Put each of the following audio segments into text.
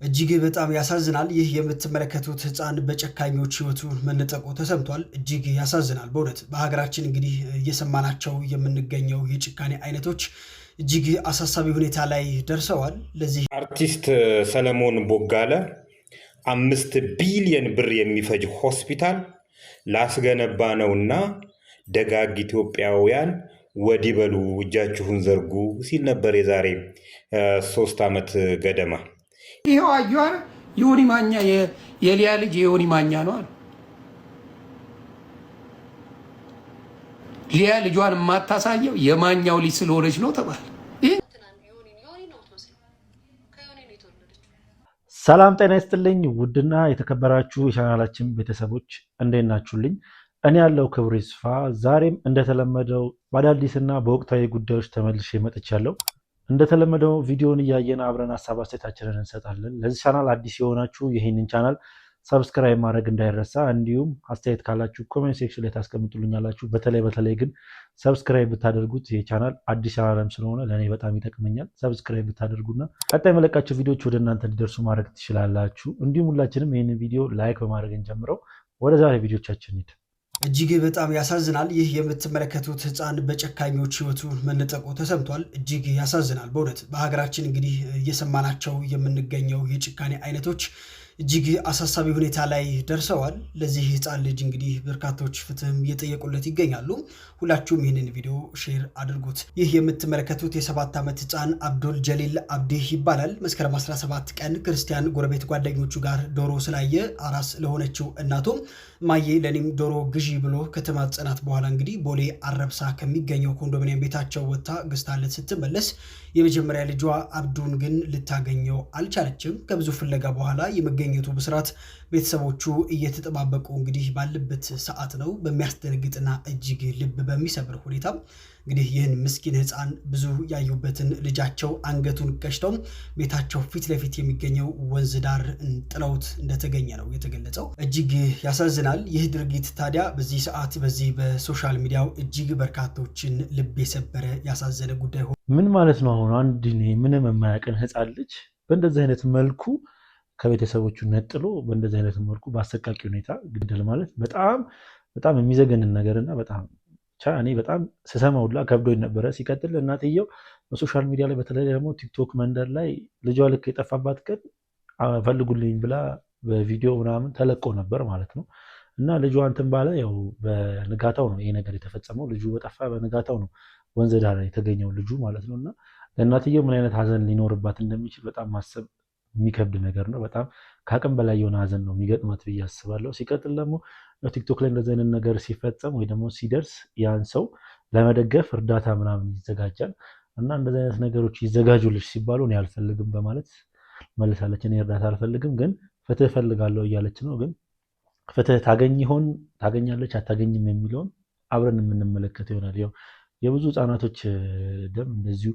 እጅግ በጣም ያሳዝናል። ይህ የምትመለከቱት ህፃን በጨካኞች ህይወቱን መነጠቁ ተሰምቷል። እጅግ ያሳዝናል በእውነት በሀገራችን እንግዲህ እየሰማናቸው የምንገኘው የጭካኔ አይነቶች እጅግ አሳሳቢ ሁኔታ ላይ ደርሰዋል። ለዚህ አርቲስት ሰለሞን ቦጋለ 5 ቢሊዮን ብር የሚፈጅ ሆስፒታል ላስገነባ ነውና ደጋግ ኢትዮጵያውያን ወዲህ በሉ እጃችሁን ዘርጉ ሲል ነበር የዛሬ 3 ዓመት ገደማ። ይሄው አዩአር ዮኒ ማኛ የሊያ ልጅ የዮኒ ማኛ ነው አሉ። ሊያ ልጇን የማታሳየው የማኛው ልጅ ስለሆነች ነው ተባለ። ሰላም ጤና ይስጥልኝ። ውድና የተከበራችሁ የቻናላችን ቤተሰቦች እንዴት ናችሁልኝ? እኔ ያለው ክብሩ ይስፋ። ዛሬም እንደተለመደው በአዳዲስና በወቅታዊ ጉዳዮች ተመልሼ መጥቻለሁ። እንደተለመደው ቪዲዮውን እያየን አብረን ሀሳብ አስተያየታችንን እንሰጣለን። ለዚህ ቻናል አዲስ የሆናችሁ ይህንን ቻናል ሰብስክራይብ ማድረግ እንዳይረሳ፣ እንዲሁም አስተያየት ካላችሁ ኮሜንት ሴክሽን ላይ ታስቀምጡልኛላችሁ። በተለይ ግን ሰብስክራይብ ብታደርጉት ይህ ቻናል አዲስ ቻናልም ስለሆነ ለእኔ በጣም ይጠቅመኛል። ሰብስክራይብ ብታደርጉና ቀጣይ መለቃቸው ቪዲዮዎች ወደ እናንተ እንዲደርሱ ማድረግ ትችላላችሁ። እንዲሁም ሁላችንም ይህንን ቪዲዮ ላይክ በማድረግ እንጀምረው። ወደ ዛሬ ቪዲዮቻችን ሂድ። እጅግ በጣም ያሳዝናል። ይህ የምትመለከቱት ህፃን በጨካኞች ህይወቱን መነጠቁ ተሰምቷል። እጅግ ያሳዝናል በእውነት በሀገራችን እንግዲህ እየሰማናቸው የምንገኘው የጭካኔ አይነቶች እጅግ አሳሳቢ ሁኔታ ላይ ደርሰዋል። ለዚህ ህፃን ልጅ እንግዲህ በርካቶች ፍትህም እየጠየቁለት ይገኛሉ። ሁላችሁም ይህንን ቪዲዮ ሼር አድርጉት። ይህ የምትመለከቱት የ7 ዓመት ህፃን አብዱል ጀሊል አብዲህ ይባላል። መስከረም 17 ቀን ክርስቲያን ጎረቤት ጓደኞቹ ጋር ዶሮ ስላየ አራስ ለሆነችው እናቱም ማዬ ለኔም ዶሮ ግዢ ብሎ ከተማጸናት በኋላ እንግዲህ ቦሌ አረብሳ ከሚገኘው ኮንዶሚኒየም ቤታቸው ወጥታ ገዝታለት ስትመለስ የመጀመሪያ ልጇ አብዱን ግን ልታገኘው አልቻለችም። ከብዙ ፍለጋ በኋላ የመገኘቱ ብስራት ቤተሰቦቹ እየተጠባበቁ እንግዲህ ባለበት ሰዓት ነው በሚያስደነግጥና እጅግ ልብ በሚሰብር ሁኔታ እንግዲህ ይህን ምስኪን ህፃን ብዙ ያዩበትን ልጃቸው አንገቱን ቀጭተው ቤታቸው ፊት ለፊት የሚገኘው ወንዝ ዳር ጥለውት እንደተገኘ ነው የተገለጸው። እጅግ ያሳዝናል። ይህ ድርጊት ታዲያ በዚህ ሰዓት በዚህ በሶሻል ሚዲያው እጅግ በርካቶችን ልብ የሰበረ ያሳዘነ ጉዳይ ምን ማለት ነው? አሁን አንድ ምንም የማያውቅን ህፃን ልጅ በእንደዚህ አይነት መልኩ ከቤተሰቦቹ ነጥሎ በእንደዚህ አይነት መልኩ በአሰቃቂ ሁኔታ ግደል ማለት በጣም የሚዘገንን ነገርና እኔ በጣም ስሰማው ሁላ ከብዶኝ ነበረ። ሲቀጥል እናትየው በሶሻል ሚዲያ ላይ በተለይ ደግሞ ቲክቶክ መንደር ላይ ልጇ ልክ የጠፋባት ቀን ፈልጉልኝ ብላ በቪዲዮ ምናምን ተለቆ ነበር ማለት ነው። እና ልጇ እንትን ባለ ያው በንጋታው ነው ይሄ ነገር የተፈጸመው። ልጁ በጠፋ በንጋታው ነው ወንዝ ዳር የተገኘው ልጁ ማለት ነው። እና ለእናትየው ምን አይነት ሀዘን ሊኖርባት እንደሚችል በጣም ማሰብ የሚከብድ ነገር ነው። በጣም ከአቅም በላይ የሆነ ሀዘን ነው የሚገጥማት ብዬ አስባለሁ። ሲቀጥል ደግሞ ቲክቶክ ላይ እንደዚህ አይነት ነገር ሲፈጸም ወይ ደግሞ ሲደርስ ያን ሰው ለመደገፍ እርዳታ ምናምን ይዘጋጃል እና እንደዚህ አይነት ነገሮች ይዘጋጁልሽ ሲባሉ እኔ አልፈልግም በማለት መልሳለች። እኔ እርዳታ አልፈልግም ግን ፍትህ እፈልጋለሁ እያለች ነው። ግን ፍትህ ታገኛለች አታገኝም የሚለውን አብረን የምንመለከተው ይሆናል። ያው የብዙ ህጻናቶች ደም እንደዚሁ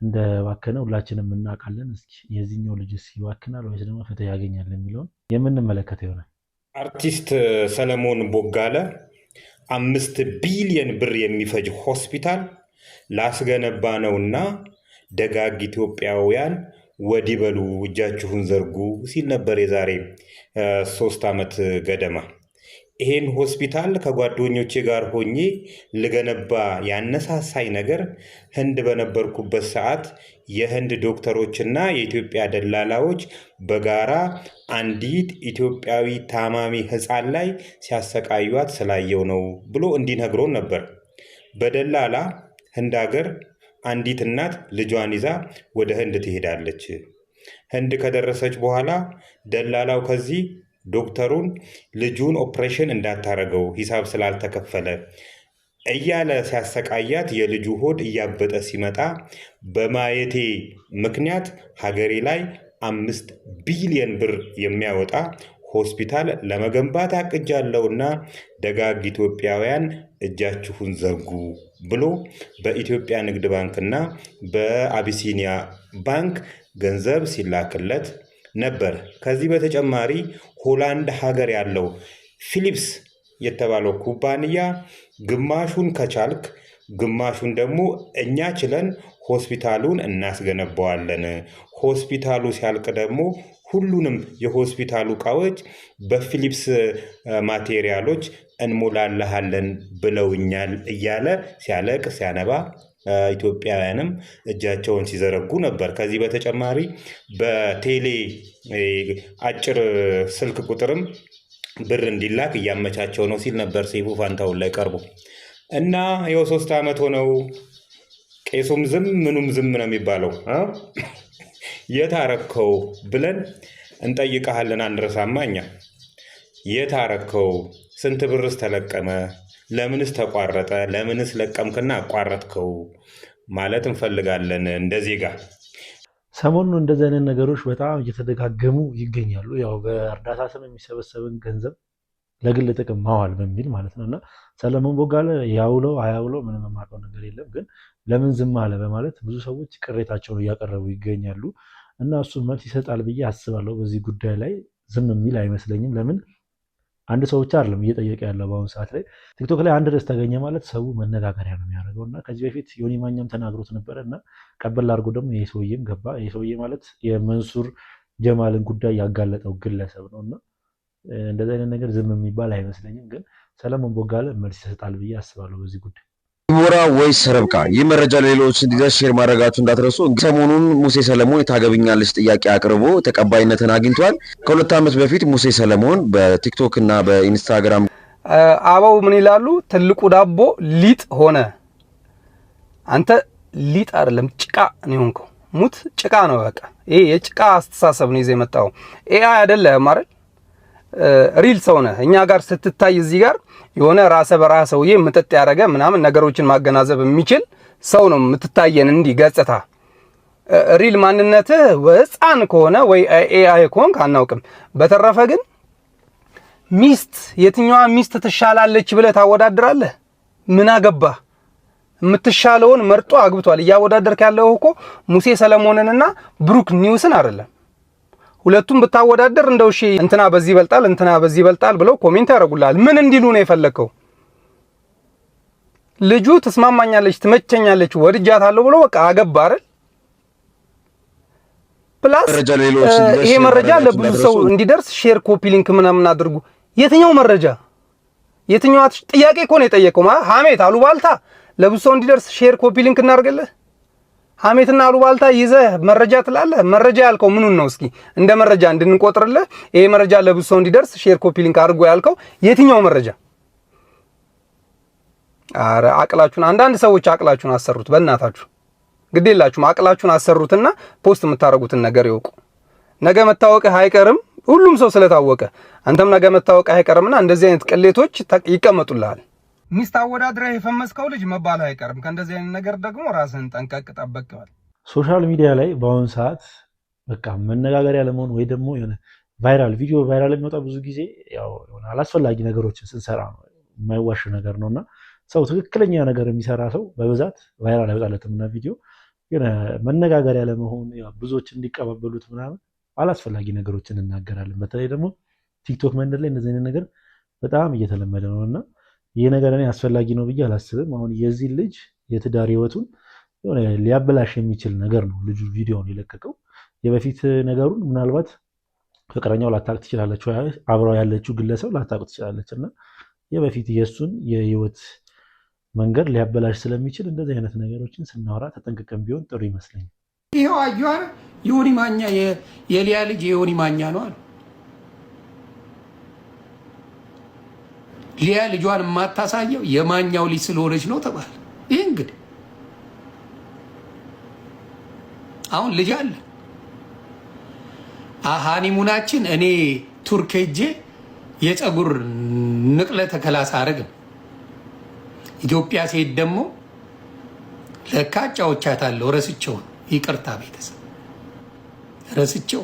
እንደባከነ ሁላችንም እናውቃለን። እስኪ የዚህኛው ልጅስ ይዋክናል ወይስ ደግሞ ፍትህ ያገኛል የሚለውን የምንመለከተው ይሆናል። አርቲስት ሰለሞን ቦጋለ 5 ቢሊዮን ብር የሚፈጅ ሆስፒታል ላስገነባ ነውና ደጋግ ኢትዮጵያውያን ወዲህ በሉ እጃችሁን ዘርጉ ሲል ነበር የዛሬ 3 ዓመት ገደማ። ይሄን ሆስፒታል ከጓደኞቼ ጋር ሆኜ ልገነባ ያነሳሳይ ነገር ህንድ በነበርኩበት ሰዓት የህንድ ዶክተሮችና የኢትዮጵያ ደላላዎች በጋራ አንዲት ኢትዮጵያዊ ታማሚ ህፃን ላይ ሲያሰቃዩት ስላየው ነው ብሎ እንዲነግሮን ነበር። በደላላ ህንድ ሀገር አንዲት እናት ልጇን ይዛ ወደ ህንድ ትሄዳለች። ህንድ ከደረሰች በኋላ ደላላው ከዚህ ዶክተሩን ልጁን ኦፕሬሽን እንዳታረገው ሂሳብ ስላልተከፈለ እያለ ሲያሰቃያት የልጁ ሆድ እያበጠ ሲመጣ በማየቴ ምክንያት ሀገሬ ላይ 5 ቢሊዮን ብር የሚያወጣ ሆስፒታል ለመገንባት አቅጃለሁና ደጋግ ኢትዮጵያውያን እጃችሁን ዘርጉ ብሎ በኢትዮጵያ ንግድ ባንክና በአቢሲኒያ ባንክ ገንዘብ ሲላክለት ነበር። ከዚህ በተጨማሪ ሆላንድ ሀገር ያለው ፊሊፕስ የተባለው ኩባንያ ግማሹን ከቻልክ ግማሹን ደግሞ እኛ ችለን ሆስፒታሉን እናስገነባዋለን፣ ሆስፒታሉ ሲያልቅ ደግሞ ሁሉንም የሆስፒታሉ እቃዎች በፊሊፕስ ማቴሪያሎች እንሞላለሃለን ብለውኛል እያለ ሲያለቅስ ሲያነባ ኢትዮጵያውያንም እጃቸውን ሲዘረጉ ነበር። ከዚህ በተጨማሪ በቴሌ አጭር ስልክ ቁጥርም ብር እንዲላክ እያመቻቸው ነው ሲል ነበር ሰይፉ ፋንታሁን ላይ ቀርቦ እና ይኸው 3 ዓመት ሆነው ቄሱም ዝም ምኑም ዝም ነው የሚባለው። የታረከው ብለን እንጠይቀሃለን አንረሳማ። እኛ የታረከው ስንት ብርስ ተለቀመ? ለምንስ ተቋረጠ? ለምንስ ለቀምክና አቋረጥከው ማለት እንፈልጋለን እንደ ዜጋ። ሰሞኑን እንደዚህ አይነት ነገሮች በጣም እየተደጋገሙ ይገኛሉ። ያው በእርዳታ ስም የሚሰበሰብን ገንዘብ ለግል ጥቅም ማዋል በሚል ማለት ነው። እና ሰለሞን ቦጋለ ያውለው አያውለው ምንም የማውቀው ነገር የለም፣ ግን ለምን ዝም አለ በማለት ብዙ ሰዎች ቅሬታቸውን እያቀረቡ ይገኛሉ። እና እሱ መልስ ይሰጣል ብዬ አስባለሁ። በዚህ ጉዳይ ላይ ዝም የሚል አይመስለኝም። ለምን አንድ ሰው ብቻ አይደለም እየጠየቀ ያለው በአሁኑ ሰዓት ላይ ቲክቶክ ላይ አንድ ርዕስ ተገኘ ማለት ሰው መነጋገሪያ ነው የሚያደርገው። እና ከዚህ በፊት ዮኒ ማኛም ተናግሮት ነበረ እና ቀበል አድርጎ ደግሞ ይሄ ሰውዬም ገባ። ይሄ ሰውዬ ማለት የመንሱር ጀማልን ጉዳይ ያጋለጠው ግለሰብ ነው እና እንደዚህ አይነት ነገር ዝም የሚባል አይመስለኝም። ግን ሰለሞን ቦጋለ መልስ ይሰጣል ብዬ አስባለሁ በዚህ ጉዳይ። ዲቦራ ወይስ ርብቃ? ይህ መረጃ ለሌሎች እንዲደርስ ሼር ማድረጋችሁ እንዳትረሱ። ሰሞኑን ሙሴ ሰለሞን የታገብኛለች ጥያቄ አቅርቦ ተቀባይነትን አግኝቷል። ከ2 ዓመት በፊት ሙሴ ሰለሞን በቲክቶክ እና በኢንስታግራም አበው ምን ይላሉ? ትልቁ ዳቦ ሊጥ ሆነ። አንተ ሊጥ አይደለም ጭቃ ነው የሆንከው። ሙት ጭቃ ነው በቃ። ይሄ የጭቃ አስተሳሰብ ነው ይዘህ የመጣው። ኤአይ አይደለም አይደል? ሪል ሰው ነህ። እኛ ጋር ስትታይ እዚህ ጋር የሆነ ራሰ በራህ ሰውዬ ምጥጥ ያደረገ ምናምን ነገሮችን ማገናዘብ የሚችል ሰው ነው የምትታየን እንዲህ ገጽታ። ሪል ማንነትህ ሕፃን ከሆነ ወይ ኤአይ ከሆንክ አናውቅም። በተረፈ ግን ሚስት የትኛዋ ሚስት ትሻላለች ብለህ ታወዳድራለህ? ምን አገባህ? የምትሻለውን መርጦ አግብቷል። እያወዳደርክ ያለው እኮ ሙሴ ሰለሞንንና ብሩክ ኒውስን አይደለም። ሁለቱም ብታወዳደር እንደው እሺ እንትና በዚህ ይበልጣል እንትና በዚህ ይበልጣል ብለው ኮሜንት ያደርጉልሃል። ምን እንዲሉ ነው የፈለከው? ልጁ ትስማማኛለች፣ ትመቸኛለች፣ ወድጃታለሁ ብሎ በቃ አገባ አይደል? ፕላስ ይሄ መረጃ ለብዙ ሰው እንዲደርስ ሼር፣ ኮፒ ሊንክ ምናምን አድርጉ። የትኛው መረጃ? የትኛው ጥያቄ እኮ ነው የጠየቀው። ሐሜት አሉባልታ ለብዙ ሰው እንዲደርስ ሼር፣ ኮፒ ሊንክ እናርግልህ። ሐሜትና አሉባልታ ይዘህ መረጃ ትላለህ። መረጃ ያልከው ምኑን ነው? እስኪ እንደ መረጃ እንድንቆጥርልህ ይሄ መረጃ ለብዙ ሰው እንዲደርስ ሼር ኮፒ ሊንክ አድርጎ ያልከው የትኛው መረጃ? አረ አቅላችሁን፣ አንዳንድ ሰዎች አቅላችሁን አሰሩት። በእናታችሁ ግዴላችሁም አቅላችሁን አሰሩትና ፖስት የምታረጉትን ነገር ይወቁ። ነገ መታወቅህ አይቀርም። ሁሉም ሰው ስለታወቀ አንተም ነገ መታወቅህ አይቀርምና እንደዚህ አይነት ቅሌቶች ይቀመጡልሃል። ሚስት አወዳድረህ የፈመስከው ልጅ መባል አይቀርም። ከእንደዚህ አይነት ነገር ደግሞ ራስህን ጠንቀቅ ጠበቅ በል። ሶሻል ሚዲያ ላይ በአሁኑ ሰዓት በቃ መነጋገሪያ ለመሆን ወይ ደግሞ የሆነ ቪዲዮ ቫይራል የሚወጣ ብዙ ጊዜ ያው የሆነ አላስፈላጊ ነገሮችን ስንሰራ ነው፣ የማይዋሽ ነገር ነውና ሰው ትክክለኛ ነገር የሚሰራ ሰው በብዛት ቫይራል አይወጣለትም እና ቪዲዮ የሆነ መነጋገሪያ ለመሆን ብዙዎች እንዲቀባበሉት ምናምን አላስፈላጊ ነገሮችን እናገራለን። በተለይ ደግሞ ቲክቶክ መንደር ላይ እንደዚህ አይነት ነገር በጣም እየተለመደ ነውና ይሄ ነገር እኔ አስፈላጊ ነው ብዬ አላስብም። አሁን የዚህ ልጅ የትዳር ህይወቱን የሆነ ሊያበላሽ የሚችል ነገር ነው ልጁ ቪዲዮውን የለቀቀው። የበፊት ነገሩን ምናልባት ፍቅረኛው ላታውቅ ትችላለች፣ አብረው ያለችው ግለሰብ ላታውቅ ትችላለች እና የበፊት የእሱን የህይወት መንገድ ሊያበላሽ ስለሚችል እንደዚህ አይነት ነገሮችን ስናወራ ተጠንቅቀን ቢሆን ጥሩ ይመስለኛል። ይሄው አዩአር ዮኒ ማኛ የሊያ ልጅ የዮኒ ማኛ ነው አሉ። ሊያ ልጇን የማታሳየው የማኛው ልጅ ስለሆነች ነው ተባለ። ይህ እንግዲህ አሁን ልጅ አለ። ሃኒሙናችን እኔ ቱርክ ሄጄ የፀጉር ንቅለ ተከላ ሳረግ ኢትዮጵያ ሴት ደግሞ ለካ ጫውቻታለሁ። ረስቸው ይቅርታ ቤተሰብ ረስቸው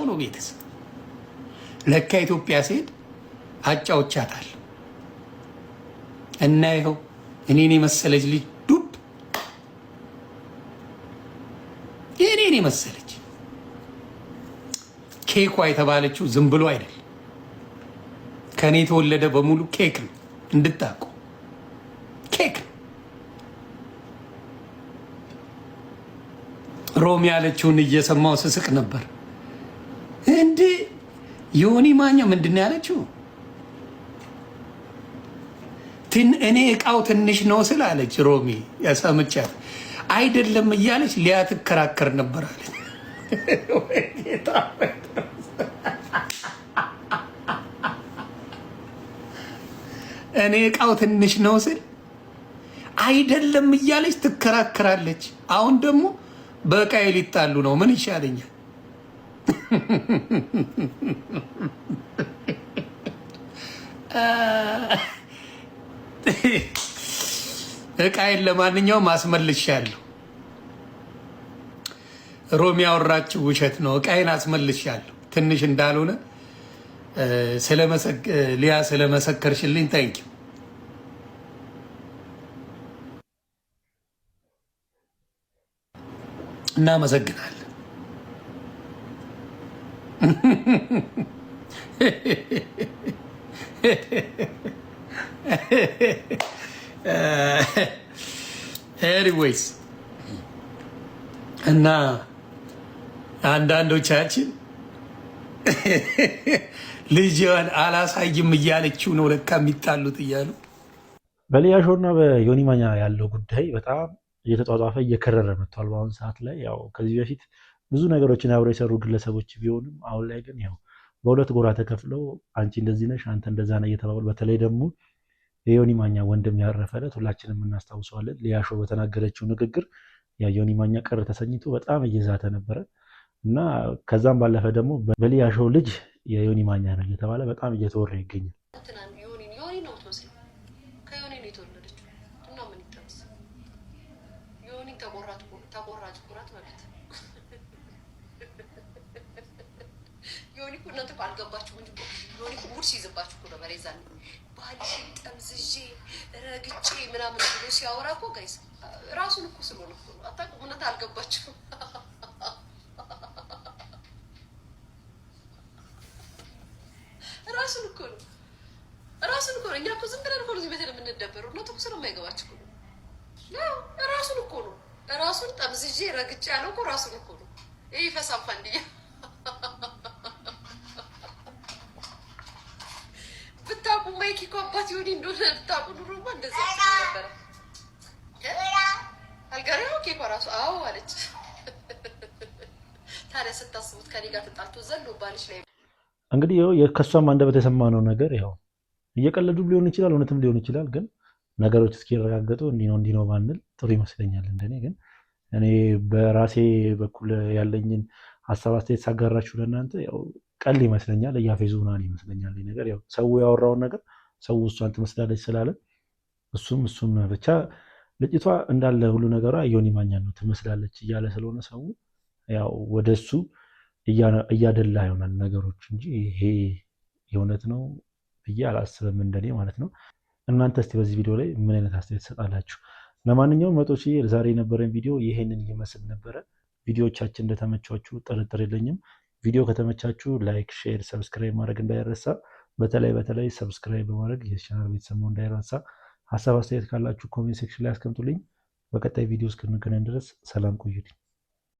ነው ቤተሰብ ለካ ኢትዮጵያ ሴት አጫውቻታለሁ። እና ይኸው እኔን የመሰለች ልጅ ዱብ እኔን የመሰለች ኬኳ የተባለችው ዝም ብሎ አይደል። ከኔ የተወለደ በሙሉ ኬክ ነው እንድታውቁ፣ ኬክ ሮሚ ያለችውን እየሰማው ስስቅ ነበር። እንዴ ዮኒ ማኛ ምንድን ነው ያለችው? እኔ እቃው ትንሽ ነው ስል አለች ሮሚ ያሰምቻት አይደለም እያለች ሊያ ትከራከር ነበር አለች። እኔ እቃው ትንሽ ነው ስል አይደለም እያለች ትከራከራለች። አሁን ደግሞ በቃይ ሊጣሉ ነው። ምን ይሻለኛል? እቃይን ለማንኛውም አስመልሻለሁ። ሮሚ ያወራችው ውሸት ነው። እቃይን አስመልሻለሁ። ትንሽ እንዳልሆነ ሊያ ስለመሰከርሽልኝ ታንኪው። እናመሰግናለን። ኤኒዌይስ እና አንዳንዶቻችን ልጅዋን አላሳይም እያለችው ነው ለካ የሚጣሉት እያሉ በሊያ ሾው እና በዮኒ ማኛ ያለው ጉዳይ በጣም እየተጧጧፈ እየከረረ መጥቷል። በአሁኑ ሰዓት ላይ ያው ከዚህ በፊት ብዙ ነገሮችን አብረው የሰሩ ግለሰቦች ቢሆንም አሁን ላይ ግን ያው በሁለት ጎራ ተከፍለው አንቺ እንደዚህ ነሽ፣ አንተ እንደዛ ነህ እየተባባሉ በተለይ ደግሞ የዮኒ ማኛ ወንድም ያረፈለት ሁላችንም እናስታውሰዋለን። ሊያ ሾው በተናገረችው ንግግር ያ ዮኒ ማኛ ቅር ተሰኝቶ በጣም እየዛተ ነበረ እና ከዛም ባለፈ ደግሞ በሊያ ሾው ልጅ የዮኒ ማኛ ነው እየተባለ በጣም እየተወራ ይገኛል። አልገባችሁ እንጂ ዮኒ ሙድ ሲይዝባችሁ እኮ ነው። በሬዛን ባልሽን ጠምዝዤ ረግጬ ምናምን ብሎ ሲያወራ እኮ ጋይስ ራሱን እኮ ስለሆነ እኮ ነው። አታውቁም? እውነት አልገባችሁም? ራሱን እኮ ነው። እኛ እኮ ዝም ብለን እኮ ነው እዚህ ቤት የምንደበረው። እውነት እኮ ስለማይገባችሁ እኮ ነው። ራሱን እኮ ነው። ራሱን ጠምዝዤ ረግጬ ያለው እኮ ራሱን እኮ ነው። ይሄ ፈሳፋ እንዲያ ማይክ እኮ አባት ዮኒ እንደሆነ ብታውቁ ኑሮማ እንደዚህ ነበር። አልጋሪው ኬኮ ራሱ አዎ አለች። ታዲያ ስታስቡት ከኔ ጋር ተጣልቶ ዘሎ ባልሽ ላይ እንግዲህ ከሷም አንደበት የሰማነው ነገር ያው እየቀለዱ ሊሆን ይችላል፣ እውነትም ሊሆን ይችላል። ግን ነገሮች እስኪረጋገጡ እንዲህ ነው ባንል ጥሩ ይመስለኛል። እንደኔ ግን እኔ በራሴ በኩል ያለኝን ሀሳብ አስተያየት ሳጋራችሁ ለእናንተ ያው ቀል ይመስለኛል፣ እያፌዙ ምናምን ይመስለኛል። ነገር ያው ሰው ያወራውን ነገር ሰው እሷን ትመስላለች ስላለ እሱም ብቻ ልጅቷ እንዳለ ሁሉ ነገሯ ዮኒ ማኛ ነው ትመስላለች እያለ ስለሆነ ሰው ያው ወደሱ እያደላ ይሆናል ነገሮች እንጂ ይሄ የእውነት ነው ብዬ አላስብም፣ እንደኔ ማለት ነው። እናንተ እስቲ በዚህ ቪዲዮ ላይ ምን አይነት አስተያየት ትሰጣላችሁ? ለማንኛውም መቶች ዛሬ የነበረን ቪዲዮ ይሄንን ይመስል ነበረ። ቪዲዮዎቻችን እንደተመቻችሁ ጥርጥር የለኝም። ቪዲዮ ከተመቻችሁ ላይክ፣ ሼር፣ ሰብስክራይብ ማድረግ እንዳይረሳ። በተለይ ሰብስክራይብ በማድረግ የቻናል ቤተሰብ መሆን እንዳይረሳ። ሀሳብ አስተያየት ካላችሁ ኮሜንት ሴክሽን ላይ አስቀምጡልኝ። በቀጣይ ቪዲዮ እስክንገናኝ ድረስ ሰላም ቆዩልኝ።